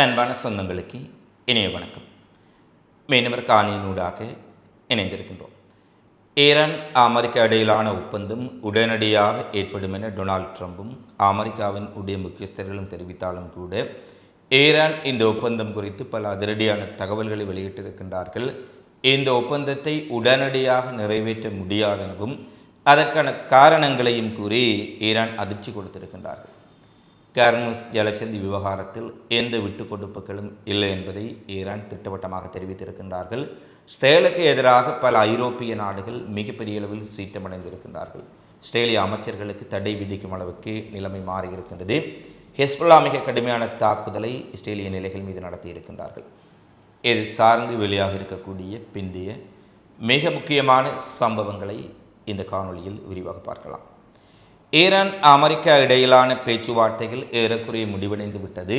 அன்பான சொந்தங்களுக்கு இணைய வணக்கம். மீண்டும் காணொளியினூடாக இணைந்திருக்கின்றோம். ஈரான் அமெரிக்கா இடையிலான ஒப்பந்தம் உடனடியாக ஏற்படும் என டொனால்ட் ட்ரம்பும் அமெரிக்காவின் உடைய முக்கியஸ்தர்களும் தெரிவித்தாலும் கூட ஈரான் இந்த ஒப்பந்தம் குறித்து பல அதிரடியான தகவல்களை வெளியிட்டிருக்கின்றார்கள். இந்த ஒப்பந்தத்தை உடனடியாக நிறைவேற்ற முடியாதெனவும் அதற்கான காரணங்களையும் கூறி ஈரான் அதிர்ச்சி கொடுத்திருக்கின்றார்கள். கார்முஸ் ஜலசந்தி விவகாரத்தில் எந்த விட்டுக் கொடுப்புகளும் இல்லை என்பதை ஈரான் திட்டவட்டமாக தெரிவித்திருக்கின்றார்கள். இஸ்ரேலுக்கு எதிராக பல ஐரோப்பிய நாடுகள் மிகப்பெரிய அளவில் சீற்றமடைந்திருக்கின்றார்கள். இஸ்ரேலிய அமைச்சர்களுக்கு தடை விதிக்கும் அளவுக்கு நிலைமை மாறியிருக்கின்றது. ஹெஸ்புல்லா மிக கடுமையான தாக்குதலை இஸ்ரேலிய நிலைகள் மீது நடத்தியிருக்கின்றார்கள். இது சார்ந்து வெளியாக இருக்கக்கூடிய பிந்திய மிக முக்கியமான சம்பவங்களை இந்த காணொளியில் விரிவாக பார்க்கலாம். ஈரான் அமெரிக்கா இடையிலான பேச்சுவார்த்தைகள் ஏறக்குறைய முடிவடைந்து விட்டது.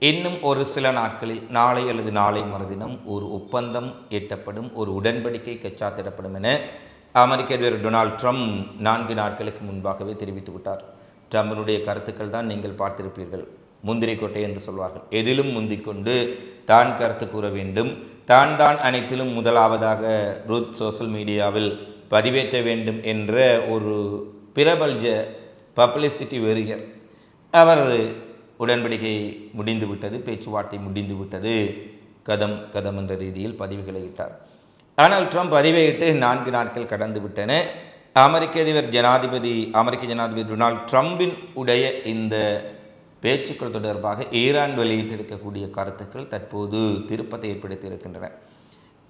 இன்னும் ஒரு சில நாட்களில் நாளை அல்லது நாளை மறுதினம் ஒரு ஒப்பந்தம் எட்டப்படும், ஒரு உடன்படிக்கை கச்சாத்திடப்படும் என அமெரிக்க அதிபர் டொனால்ட் ட்ரம்ப் 4 நாட்களுக்கு முன்பாகவே தெரிவித்து விட்டார். ட்ரம்பினுடைய கருத்துக்கள் தான் நீங்கள் பார்த்திருப்பீர்கள். முந்திரி கொட்டை என்று சொல்வார்கள். எதிலும் முந்திக்கொண்டு தான் கருத்து கூற வேண்டும், தான் அனைத்திலும் முதலாவதாக ரூத் சோஷியல் மீடியாவில் பதிவேற்ற வேண்டும் என்ற ஒரு பிரபல்ஜ பப்ளிசிட்டி வெறியர். அவர் உடன்படிக்கை முடிந்துவிட்டது, பேச்சுவார்த்தை முடிந்துவிட்டது, கதம் என்ற ரீதியில் பதிவுகளை இட்டார். ஆனால் ட்ரம்ப் பதிவை இட்டு 4 நாட்கள் கடந்து விட்டன. அமெரிக்க ஜனாதிபதி டொனால்ட் ட்ரம்பின் உடைய இந்த பேச்சுக்கள் தொடர்பாக ஈரான் வெளியிட்டிருக்கக்கூடிய கருத்துக்கள் தற்போது திருப்பத்தை ஏற்படுத்தி இருக்கின்றன.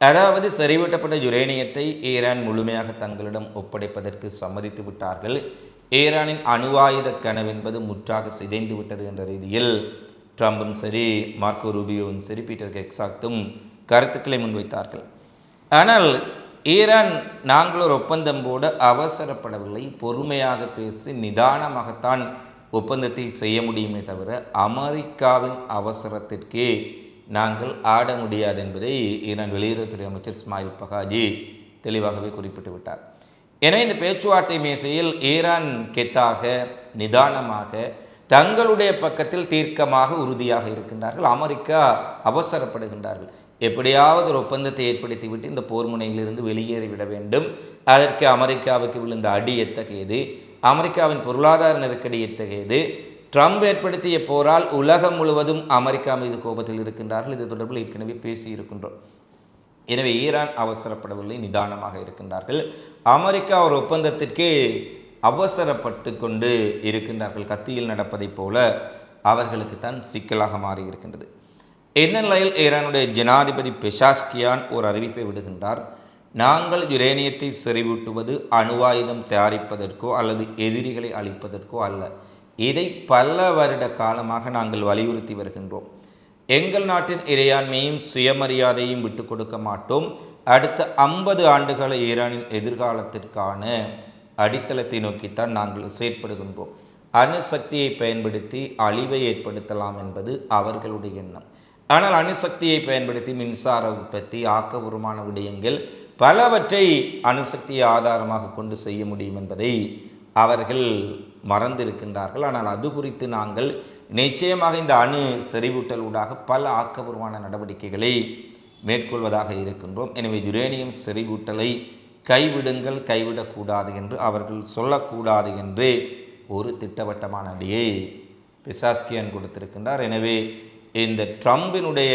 அதாவது செறிவூட்டப்பட்ட யுரேனியத்தை ஈரான் முழுமையாக தங்களிடம் ஒப்படைப்பதற்கு சம்மதித்து விட்டார்கள். ஈரானின் அணுவாயுத கனவென்பது முற்றாக சிதைந்து விட்டது என்ற ரீதியில் ட்ரம்பும் சரி, மார்க்கோ ரூபியோவும் சரி, பீட்டர் கெக்ஸாக்டும் கருத்துக்களை முன்வைத்தார்கள். ஆனால் ஈரான் நாங்கள் ஒரு ஒப்பந்தம் போட அவசரப்படவில்லை, பொறுமையாக பேசி நிதானமாகத்தான் ஒப்பந்தத்தை செய்ய முடியுமே தவிர அமெரிக்காவின் அவசரத்திற்கே நாங்கள் ஆட முடியாது என்பதை ஈரான் வெளியுறவுத்துறை அமைச்சர் இஸ்மாயில் பகாஜி தெளிவாகவே குறிப்பிட்டு விட்டார். எனவே இந்த பேச்சுவார்த்தை மேசையில் ஈரான் கெத்தாக நிதானமாக தங்களுடைய பக்கத்தில் தீர்க்கமாக உறுதியாக இருக்கின்றார்கள். அமெரிக்கா அவசரப்படுகின்றார்கள். எப்படியாவது ஒரு ஒப்பந்தத்தை ஏற்படுத்திவிட்டு இந்த போர் முனையிலிருந்து வெளியேறிவிட வேண்டும். அதற்கு அமெரிக்காவுக்கு விழுந்த அடி எத்தகையது, அமெரிக்காவின் பொருளாதார நெருக்கடி எத்தகையது, ட்ரம்ப் ஏற்படுத்திய போரால் உலகம் முழுவதும் அமெரிக்கா மீது கோபத்தில் இருக்கின்றார்கள். இது தொடர்பில் ஏற்கனவே பேசியிருக்கின்றோம். எனவே ஈரான் அவசரப்படவில்லை, நிதானமாக இருக்கின்றார்கள். அமெரிக்கா ஒரு ஒப்பந்தத்திற்கு அவசரப்பட்டு கொண்டு இருக்கின்றார்கள். கத்தியில் நடப்பதைப் போல அவர்களுக்கு தான் சிக்கலாக மாறி இருக்கின்றது. இந்த நிலையில் ஈரானுடைய ஜனாதிபதி பெஷாஸ்கியான் ஒரு அறிவிப்பை விடுகின்றார். நாங்கள் யுரேனியத்தை செறிவூட்டுவது அணுவாயுதம் தயாரிப்பதற்கோ அல்லது எதிரிகளை அழிப்பதற்கோ அல்ல. இதை பல வருட காலமாக நாங்கள் வலியுறுத்தி வருகின்றோம். எங்கள் நாட்டின் இறையாண்மையும் சுயமரியாதையும் விட்டு கொடுக்க மாட்டோம். அடுத்த 50 ஆண்டுகால ஈரானின் எதிர்காலத்திற்கான அடித்தளத்தை நோக்கித்தான் நாங்கள் செயற்படுகின்றோம். அணுசக்தியை பயன்படுத்தி அழிவை ஏற்படுத்தலாம் என்பது அவர்களுடைய எண்ணம். ஆனால் அணுசக்தியை பயன்படுத்தி மின்சார உற்பத்தி, ஆக்கபூர்வமான விடயங்கள் பலவற்றை அணுசக்தியை ஆதாரமாக கொண்டு செய்ய முடியும் என்பதை அவர்கள் மறந்திருக்கின்றார்கள். ஆனால் அது குறித்து நாங்கள் நிச்சயமாக இந்த அணு செறிவூட்டலூடாக பல ஆக்கபூர்வமான நடவடிக்கைகளை மேற்கொள்வதாக இருக்கின்றோம். எனவே யுரேனியம் செறிவூட்டலை கைவிடுங்கள், கைவிடக்கூடாது என்று அவர்கள் சொல்லக்கூடாது என்று ஒரு திட்டவட்டமான அடியை பெஷாஸ்கியான் கொடுத்திருக்கின்றார். எனவே இந்த ட்ரம்பினுடைய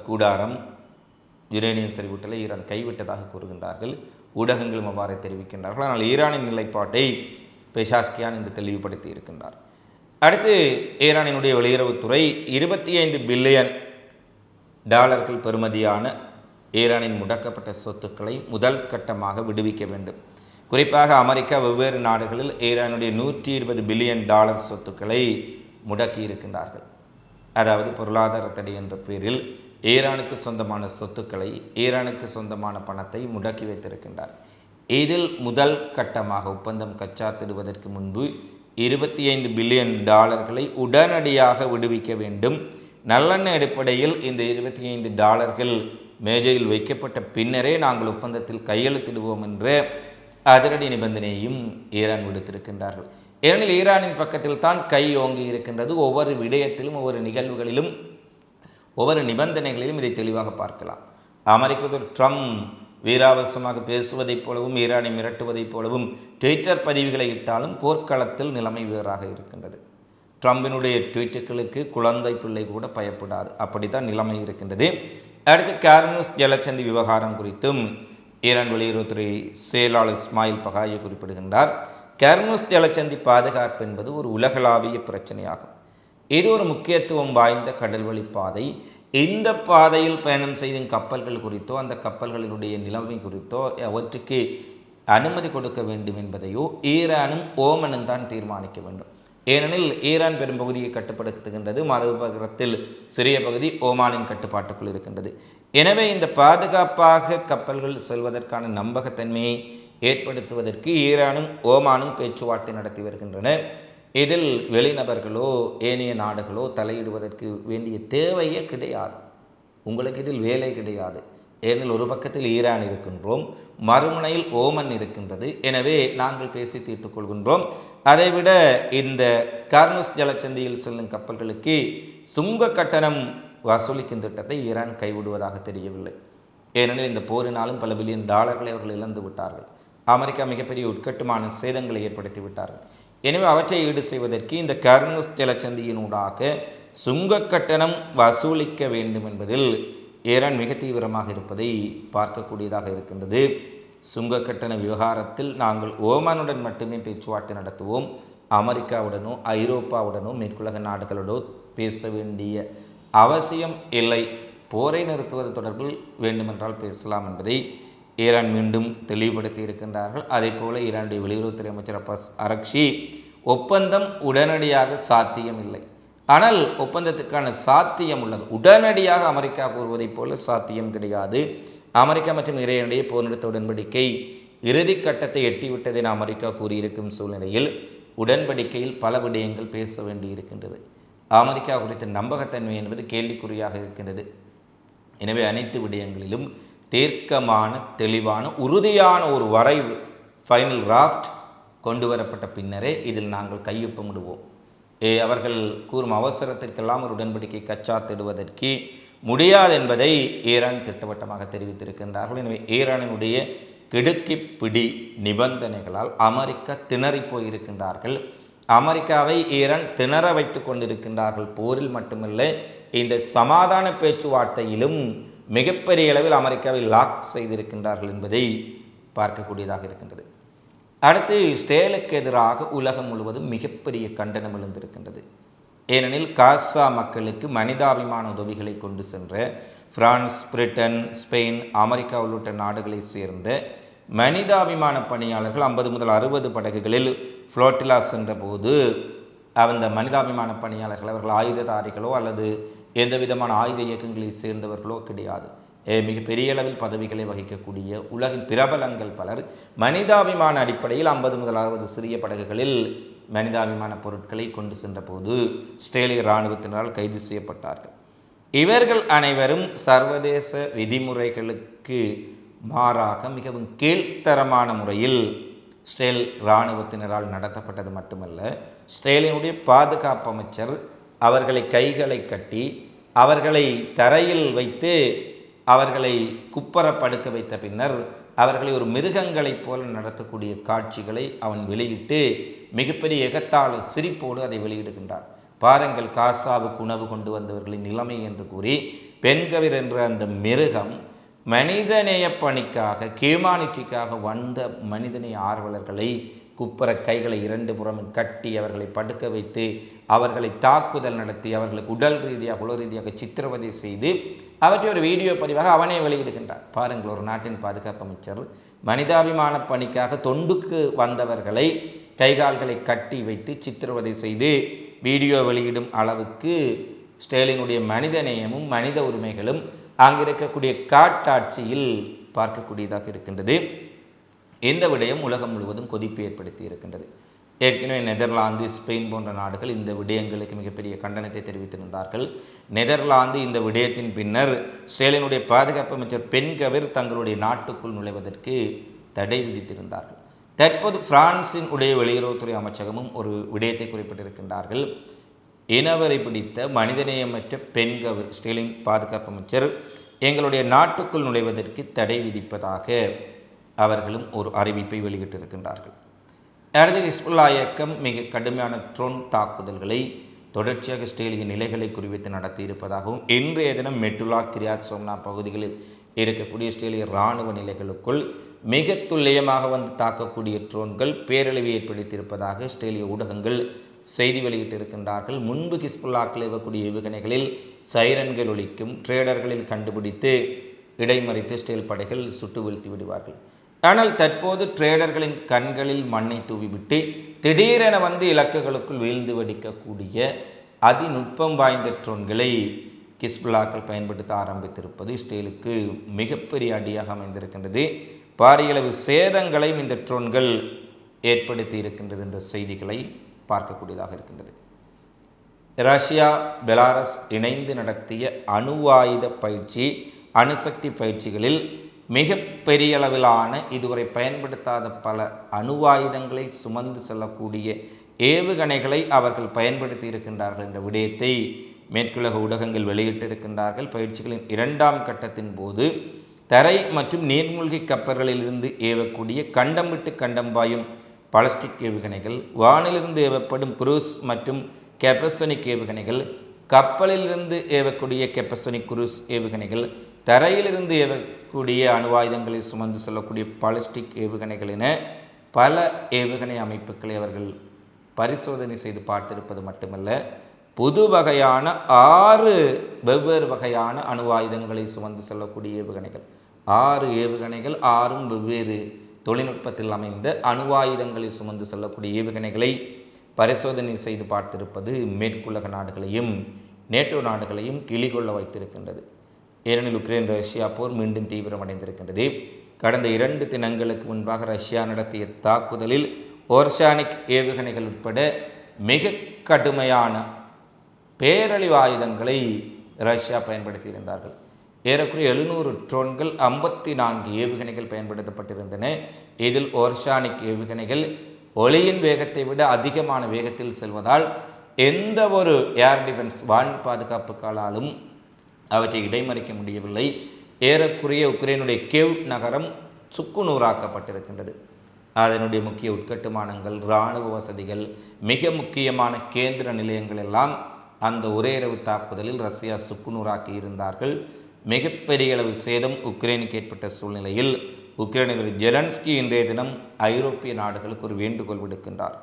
கூடாரம் யுரேனியம் செறிவூட்டலை ஈரான் கைவிட்டதாக கூறுகின்றார்கள். ஊடகங்களும் அவ்வாறு தெரிவிக்கின்றார்கள். ஆனால் ஈரானின் நிலைப்பாட்டை பெஷாஸ்கியான் இன்று தெளிவுபடுத்தி இருக்கின்றார். அடுத்து ஈரானினுடைய வெளியுறவுத்துறை 25 பில்லியன் டாலர்கள் பெறுமதியான ஈரானின் முடக்கப்பட்ட சொத்துக்களை முதல் கட்டமாக விடுவிக்க வேண்டும். குறிப்பாக அமெரிக்கா வெவ்வேறு நாடுகளில் ஈரானுடைய 120 பில்லியன் டாலர் சொத்துக்களை முடக்கி இருக்கின்றார்கள். அதாவது பொருளாதார தடை என்ற பேரில் ஈரானுக்கு சொந்தமான சொத்துக்களை, ஈரானுக்கு சொந்தமான பணத்தை முடக்கி வைத்திருக்கின்றார். இதில் முதல் கட்டமாக ஒப்பந்தம் கச்சாத்திடுவதற்கு முன்பு 25 பில்லியன் டாலர்களை உடனடியாக விடுவிக்க வேண்டும். நல்லெண்ண அடிப்படையில் இந்த 25 டாலர்கள் மேஜையில் வைக்கப்பட்ட பின்னரே நாங்கள் ஒப்பந்தத்தில் கையெழுத்திடுவோம் என்ற அதிரடி நிபந்தனையையும் ஈரான் விடுத்திருக்கின்றார்கள். ஏனெனில் ஈரானின் பக்கத்தில் தான் கை ஓங்கி இருக்கின்றது. ஒவ்வொரு விடயத்திலும் ஒவ்வொரு நிகழ்வுகளிலும் ஒவ்வொரு நிபந்தனைகளிலும் இதை தெளிவாக பார்க்கலாம். அமெரிக்க ட்ரம்ப் வீராவசமாக பேசுவதைப் போலவும் ஈரானை மிரட்டுவதைப் போலவும் ட்விட்டர் பதிவுகளை இட்டாலும் போர்க்களத்தில் நிலைமை வேறாக இருக்கின்றது. ட்ரம்பினுடைய ட்வீட்டுகளுக்கு குழந்தை பிள்ளை கூட பயப்படாது, அப்படித்தான் நிலைமை இருக்கின்றது. அடுத்து கார்முஸ் ஜலசந்தி விவகாரம் குறித்தும் ஈரான் வெளியுறவுத்துறை செயலாளர் இஸ்மாயில் பகாயி குறிப்பிடுகின்றார். கார்முஸ் ஜலசந்தி பாதுகாப்பு என்பது ஒரு உலகளாவிய பிரச்சனையாகும். இது ஒரு முக்கியத்துவம் வாய்ந்த கடல்வழி பாதை. இந்த பாதையில் பயணம் செய்யும் கப்பல்கள் குறித்தோ அந்த கப்பல்களினுடைய நிலைமை குறித்தோ அவற்றுக்கு அனுமதி கொடுக்க வேண்டும் என்பதையோ ஈரானும் ஓமனும் தான் தீர்மானிக்க வேண்டும். ஏனெனில் ஈரான் பெரும்பகுதியை கட்டுப்படுத்துகின்றது, மறுபுறத்தில் சிறிய பகுதி ஓமானின் கட்டுப்பாட்டுக்குள் இருக்கின்றது. எனவே இந்த பாதுகாப்பாக கப்பல்கள் செல்வதற்கான நம்பகத்தன்மையை ஏற்படுத்துவதற்கு ஈரானும் ஓமானும் பேச்சுவார்த்தை நடத்தி வருகின்றன. இதில் வெளிநபர்களோ ஏனைய நாடுகளோ தலையிடுவதற்கு வேண்டிய தேவையே கிடையாது. உங்களுக்கு இதில் வேலை கிடையாது. ஏனெனில் ஒரு பக்கத்தில் ஈரான் இருக்கின்றோம், மறுமுனையில் ஓமன் இருக்கின்றது. எனவே நாங்கள் பேசி தீர்த்து கொள்கின்றோம். அதைவிட இந்த கார்முஸ் ஜலசந்தியில் செல்லும் கப்பல்களுக்கு சுங்க கட்டணம் வசூலிக்கும் திட்டத்தை ஈரான் கைவிடுவதாக தெரியவில்லை. ஏனெனில் இந்த போரினாலும் பல பில்லியன் டாலர்களை அவர்கள் இழந்து விட்டார்கள். அமெரிக்கா மிகப்பெரிய உட்கட்டுமான சேதங்களை ஏற்படுத்தி விட்டார்கள். எனவே அவற்றை ஈடு செய்வதற்கு இந்த கார்முஸ் ஜலசந்தியினூடாக சுங்க கட்டணம் வசூலிக்க வேண்டும் என்பதில் ஈரான் மிக தீவிரமாக இருப்பதை பார்க்கக்கூடியதாக இருக்கின்றது. சுங்க கட்டண விவகாரத்தில் நாங்கள் ஓமானுடன் மட்டுமே பேச்சுவார்த்தை நடத்துவோம், அமெரிக்காவுடனோ ஐரோப்பாவுடனோ மேற்குலக நாடுகளோடோ பேச வேண்டிய அவசியம் இல்லை. போரை நிறுத்துவது தொடர்பில் வேண்டுமென்றால் பேசலாம் என்பதை ஈரான் மீண்டும் தெளிவுபடுத்தி இருக்கின்றார்கள். அதே போல ஈரானுடைய வெளியுறவுத்துறை அமைச்சர் அப்பாஸ் அரக்ஷி ஒப்பந்தம் உடனடியாக சாத்தியம் இல்லை, ஆனால் ஒப்பந்தத்துக்கான சாத்தியம் உள்ளது. உடனடியாக அமெரிக்கா கூறுவதைப் போல சாத்தியம் கிடையாது. அமெரிக்கா மற்றும் ஈரானுடைய போர் நிறுத்த உடன்படிக்கை இறுதி கட்டத்தை எட்டிவிட்டதை அமெரிக்கா கூறியிருக்கும் சூழ்நிலையில் உடன்படிக்கையில் பல விடயங்கள் பேச வேண்டியிருக்கின்றது. அமெரிக்கா குறித்த நம்பகத்தன்மை என்பது கேள்விக்குறியாக இருக்கின்றது. எனவே அனைத்து விடயங்களிலும் தீர்க்கமான தெளிவான உறுதியான ஒரு வரைவு ஃபைனல் டிராஃப்ட் கொண்டு வரப்பட்ட பின்னரே இதில் நாங்கள் கையொப்பமிடுவோம். அவர்கள் கூறும் அவசரத்திற்கெல்லாம் ஒரு உடன்படிக்கை கச்சாத்திடுவதற்கு முடியாது என்பதை ஈரான் திட்டவட்டமாக தெரிவித்திருக்கின்றார்கள். எனவே ஈரானினுடைய கிடுக்கிப்பிடி நிபந்தனைகளால் அமெரிக்கா திணறி போயிருக்கின்றார்கள். அமெரிக்காவை ஈரான் திணற வைத்து கொண்டிருக்கின்றார்கள். போரில் மட்டுமல்ல, இந்த சமாதான பேச்சுவார்த்தையிலும் மிகப்பெரிய அளவில் அமெரிக்காவை லாக் செய்திருக்கின்றார்கள் என்பதை பார்க்கக்கூடியதாக இருக்கின்றது. அடுத்து இஸ்ரேலுக்கு எதிராக உலகம் முழுவதும் மிகப்பெரிய கண்டனம் எழுந்திருக்கின்றது. ஏனெனில் காசா மக்களுக்கு மனிதாபிமான உதவிகளை கொண்டு சென்ற பிரான்ஸ், பிரிட்டன், ஸ்பெயின், அமெரிக்கா உள்ளிட்ட நாடுகளை சேர்ந்த மனிதாபிமான பணியாளர்கள் 50 முதல் 60 படகுகளில் ஃப்ளோட்டிலா சென்றபோது அந்த மனிதாபிமான பணியாளர்கள் அவர்கள் ஆயுததாரிகளோ அல்லது எந்த விதமான ஆயுத இயக்கங்களை சேர்ந்தவர்களோ கிடையாது. மிக பெரிய அளவில் பதவிகளை வகிக்கக்கூடிய உலகின் பிரபலங்கள் பலர் மனிதாபிமான அடிப்படையில் 50 முதல் 60 சிறிய படகுகளில் மனிதாபிமான பொருட்களை கொண்டு சென்ற போது இஸ்ரேலிய இராணுவத்தினரால் கைது செய்யப்பட்டார்கள். இவர்கள் அனைவரும் சர்வதேச விதிமுறைகளுக்கு மாறாக மிகவும் கீழ்த்தரமான முறையில் இஸ்ரேல் இராணுவத்தினரால் நடத்தப்பட்டது மட்டுமல்ல, இஸ்ரேலினுடைய பாதுகாப்பு அமைச்சர் அவர்களை கைகளை கட்டி அவர்களை தரையில் வைத்து அவர்களை குப்பர படுக்க வைத்த பின்னர் அவர்களை ஒரு மிருகங்களைப் போல நடத்தக்கூடிய காட்சிகளை அவன் வெளியிட்டு மிகப்பெரிய எகத்தாள சிரிப்போடு அதை வெளியிடுகின்றான். பாருங்கள், காசாவுக்கு உணவு கொண்டு வந்தவர்களின் நிலைமை என்று கூறி பெண்கவிர் என்ற அந்த மிருகம் மனிதநேய பணிக்காக ஹியூமானிட்டிக்காக வந்த மனிதநேய ஆர்வலர்களை குப்பர கைகளை 2 புறமும் கட்டி அவர்களை படுக்க வைத்து அவர்களை தாக்குதல் நடத்தி அவர்களுக்கு உடல் ரீதியாக உள ரீதியாக சித்திரவதை செய்து அவற்றை ஒரு வீடியோ பதிவாக அவனே வெளியிடுகின்றான். பாருங்கள், ஒரு நாட்டின் பாதுகாப்பு அமைச்சர் மனிதாபிமான பணிக்காக தொண்டுக்கு வந்தவர்களை கைகால்களை கட்டி வைத்து சித்திரவதை செய்து வீடியோ வெளியிடும் அளவுக்கு ஸ்டேலினுடைய மனிதநேயமும் மனித உரிமைகளும் அங்கிருக்கக்கூடிய காட்டாட்சியில் பார்க்கக்கூடியதாக இருக்கின்றது. இந்த விடயம் உலகம் முழுவதும் கொதிப்பு ஏற்படுத்தி இருக்கின்றது. ஏற்கனவே நெதர்லாந்து, ஸ்பெயின் போன்ற நாடுகள் இந்த விடயங்களுக்கு மிகப்பெரிய கண்டனத்தை தெரிவித்திருந்தார்கள். நெதர்லாந்து இந்த விடயத்தின் பின்னர் இஸ்ரேலினுடைய பாதுகாப்பு அமைச்சர் பென்கவிர் தங்களுடைய நாட்டுக்குள் நுழைவதற்கு தடை விதித்திருந்தார்கள். தற்போது பிரான்சின் உடைய வெளியுறவுத்துறை அமைச்சகமும் ஒரு விடயத்தை குறிப்பிட்டிருக்கின்றார்கள். இனவரை பிடித்த மனிதநேயமற்ற பெண்கள் ஸ்டேலின் பாதுகாப்பு அமைச்சர் எங்களுடைய நாட்டுக்குள் நுழைவதற்கு தடை விதிப்பதாக அவர்களும் ஒரு அறிவிப்பை வெளியிட்டிருக்கின்றார்கள். அடுத்து ஹிஸ்புல்லா இயக்கம் மிக கடுமையான ட்ரோன் தாக்குதல்களை தொடர்ச்சியாக இஸ்ரேலிய நிலைகளை குறிவித்து நடத்தியிருப்பதாகவும் இன்றைய தினம் மெட்டுலா கிரியாத் சோம்னா பகுதிகளில் இருக்கக்கூடிய இஸ்ரேலிய இராணுவ நிலைகளுக்குள் மிக துல்லியமாக வந்து தாக்கக்கூடிய ட்ரோன்கள் பேரழிவை ஏற்படுத்தியிருப்பதாக இஸ்ரேலிய ஊடகங்கள் செய்தி வெளியிட்டிருக்கின்றார்கள். முன்பு ஹிஸ்புல்லாக்கள் ஏவக்கூடிய ஏவுகணைகளில் சைரன்கள் ஒலிக்கும், ட்ரேடர்களில் கண்டுபிடித்து இடைமறித்து இஸ்ரேல் படைகள் சுட்டு வீழ்த்தி விடுவார்கள். ஆனால் தற்போது ட்ரேடர்களின் கண்களில் மண்ணை தூவிவிட்டு திடீரென வந்து இலக்குகளுக்குள் வீழ்ந்து வெடிக்கக்கூடிய அதிநுட்பம் வாய்ந்த ட்ரோன்களை ஹிஸ்புல்லாக்கள் பயன்படுத்த ஆரம்பித்திருப்பது இஸ்ரேலுக்கு மிகப்பெரிய அடியாக அமைந்திருக்கின்றது. பாரியளவு சேதங்களையும் இந்த ட்ரோன்கள் ஏற்படுத்தி இருக்கின்றது என்ற செய்திகளை பார்க்கக்கூடியதாக இருக்கின்றது. ரஷ்யா பெலாரஸ் இணைந்து நடத்திய அணு ஆயுத பயிற்சி, அணுசக்தி பயிற்சிகளில் மிக பெரிய அளவிலான இதுவரை பயன்படுத்தாத பல அணுவாயுதங்களை சுமந்து செல்லக்கூடிய ஏவுகணைகளை அவர்கள் பயன்படுத்தி இருக்கின்றார்கள் என்ற விடயத்தை மேற்குலக ஊடகங்கள் வெளியிட்டிருக்கின்றார்கள். பயிற்சிகளின் 2ஆம் கட்டத்தின் போது தரை மற்றும் நீர்மூழ்கி கப்பல்களிலிருந்து ஏவக்கூடிய கண்டம் விட்டு கண்டம் பாயும் பாலிஸ்டிக் ஏவுகணைகள், வானிலிருந்து ஏவப்படும் குரூஸ் மற்றும் கெப்பசோனிக் ஏவுகணைகள், கப்பலிலிருந்து ஏவக்கூடிய கெப்பசோனிக் குரூஸ் ஏவுகணைகள், தரையிலிருந்து ஏவக்கூடிய அணுவாயுதங்களை சுமந்து செல்லக்கூடிய பாலிஸ்டிக் ஏவுகணைகள் என பல ஏவுகணை அமைப்புகளை அவர்கள் பரிசோதனை செய்து பார்த்திருப்பது மட்டுமல்ல, புது வகையான 6 வெவ்வேறு வகையான அணுவாயுதங்களை சுமந்து செல்லக்கூடிய ஏவுகணைகள், 6 ஏவுகணைகள், 6 வெவ்வேறு தொழில்நுட்பத்தில் அமைந்த அணுவாயுதங்களை சுமந்து செல்லக்கூடிய ஏவுகணைகளை பரிசோதனை செய்து பார்த்திருப்பது மேற்குலக நாடுகளையும் நேட்டோ நாடுகளையும் கிளிகொள்ள வைத்திருக்கின்றது. ஏனெனில் உக்ரைன் ரஷ்யா போர் மீண்டும் தீவிரமடைந்திருக்கின்றது. கடந்த 2 தினங்களுக்கு முன்பாக ரஷ்யா நடத்திய தாக்குதலில் ஓர்ஷானிக் ஏவுகணைகள் உட்பட மிக கடுமையான பேரழிவு ஆயுதங்களை ரஷ்யா பயன்படுத்தியிருந்தார்கள். ஏறக்குறைய 700 ட்ரோன்கள், 54 ஏவுகணைகள் பயன்படுத்தப்பட்டிருந்தன. இதில் ஓர்ஷானிக் ஏவுகணைகள் ஒளியின் வேகத்தை விட அதிகமான வேகத்தில் செல்வதால் எந்த ஒரு ஏர் டிஃபென்ஸ் வான் பாதுகாப்புகளாலும் அவற்றை இடைமறிக்க முடியவில்லை. ஏறக்குறைய உக்ரைனுடைய கேவ் நகரம் சுக்குநூறாக்கப்பட்டிருக்கின்றது. அதனுடைய முக்கிய உட்கட்டுமானங்கள், இராணுவ வசதிகள், மிக முக்கியமான கேந்திர நிலையங்கள் எல்லாம் அந்த ஒரே இரவு தாக்குதலில் ரஷ்யா சுக்குநூறாக்கி இருந்தார்கள். மிகப்பெரிய அளவு சேதம் உக்ரைனுக்கு ஏற்பட்ட சூழ்நிலையில் உக்ரைன் அதிபர் ஜெலன்ஸ்கி இன்றைய தினம் ஐரோப்பிய நாடுகளுக்கு ஒரு வேண்டுகோள் விடுக்கின்றார்.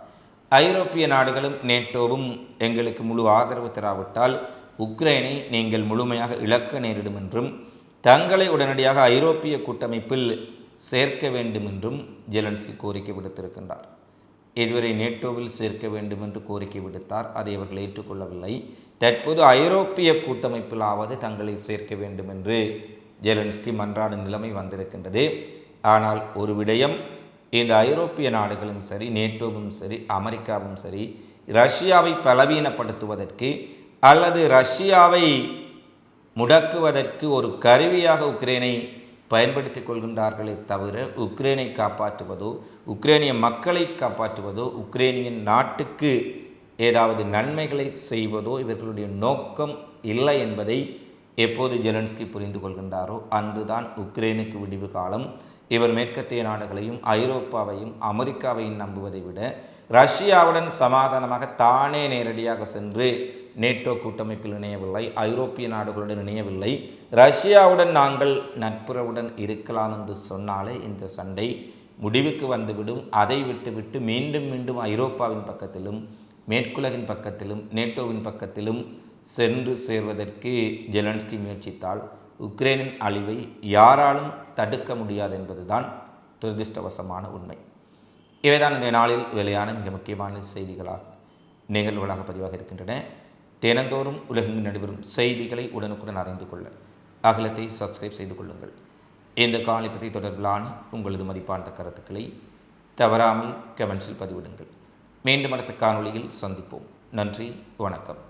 ஐரோப்பிய நாடுகளும் நேட்டோவும் எங்களுக்கு முழு ஆதரவு தராவிட்டால் உக்ரைனை நீங்கள் முழுமையாக இழக்க நேரிடும் என்றும் தங்களை உடனடியாக ஐரோப்பிய கூட்டமைப்பில் சேர்க்க வேண்டும் என்றும் ஜெலன்ஸ்கி கோரிக்கை விடுத்திருக்கின்றார். இதுவரை நேட்டோவில் சேர்க்க வேண்டும் என்று கோரிக்கை விடுத்தார். அதை அவர்கள் ஏற்றுக்கொள்ளவில்லை. தற்போது ஐரோப்பிய கூட்டமைப்பிலாவது தங்களை சேர்க்க வேண்டும் என்று ஜெலன்ஸ்கி மன்றாடும் நிலைமை வந்திருக்கின்றது. ஆனால் ஒரு விடயம், இந்த ஐரோப்பிய நாடுகளும் சரி, நேட்டோவும் சரி, அமெரிக்காவும் சரி, ரஷ்யாவை பலவீனப்படுத்துவதற்கு அல்லது ரஷ்யாவை முடக்குவதற்கு ஒரு கருவியாக உக்ரைனை பயன்படுத்தி கொள்கின்றார்களே தவிர உக்ரைனை காப்பாற்றுவதோ, உக்ரைனிய மக்களை காப்பாற்றுவதோ, உக்ரைனியன் நாட்டுக்கு ஏதாவது நன்மைகளை செய்வதோ இவர்களுடைய நோக்கம் இல்லை என்பதை எப்போது ஜெலன்ஸ்கி புரிந்து கொள்கின்றாரோ அன்றுதான் உக்ரைனுக்கு விடிவு காலம். இவர் மேற்கத்திய நாடுகளையும் ஐரோப்பாவையும் அமெரிக்காவையும் நம்புவதை விட ரஷ்யாவுடன் சமாதானமாக தானே நேரடியாக சென்று நேட்டோ கூட்டமைப்பில் இணையவில்லை, ஐரோப்பிய நாடுகளுடன் இணையவில்லை, ரஷ்யாவுடன் நாங்கள் நட்புறவுடன் இருக்கலாம் என்று சொன்னாலே இந்த சண்டை முடிவுக்கு வந்துவிடும். அதை விட்டுவிட்டு மீண்டும் மீண்டும் ஐரோப்பாவின் பக்கத்திலும் மேற்குலகின் பக்கத்திலும் நேட்டோவின் பக்கத்திலும் சென்று சேர்வதற்கு ஜெலன்ஸ்கி முயற்சித்தால் உக்ரைனின் அழிவை யாராலும் தடுக்க முடியாது என்பதுதான் துரதிர்ஷ்டவசமான உண்மை. இவைதான் இன்றைய நாளில் வெளியான மிக முக்கியமான செய்திகளாக நிகழ்வுகளாக பதிவாக இருக்கின்றன. தினந்தோறும் உலகெங்கும் நடைபெறும் செய்திகளை உடனுக்குடன் அறிந்து கொள்ள அகலத்தை சப்ஸ்கிரைப் செய்து கொள்ளுங்கள். இந்த காணொளி பற்றி தொடர்பிலான உங்களது மதிப்பான கருத்துக்களை தவறாமல் கமெண்ட்ஸில் பதிவிடுங்கள். மீண்டும் அடுத்த காணொளியில் சந்திப்போம். நன்றி, வணக்கம்.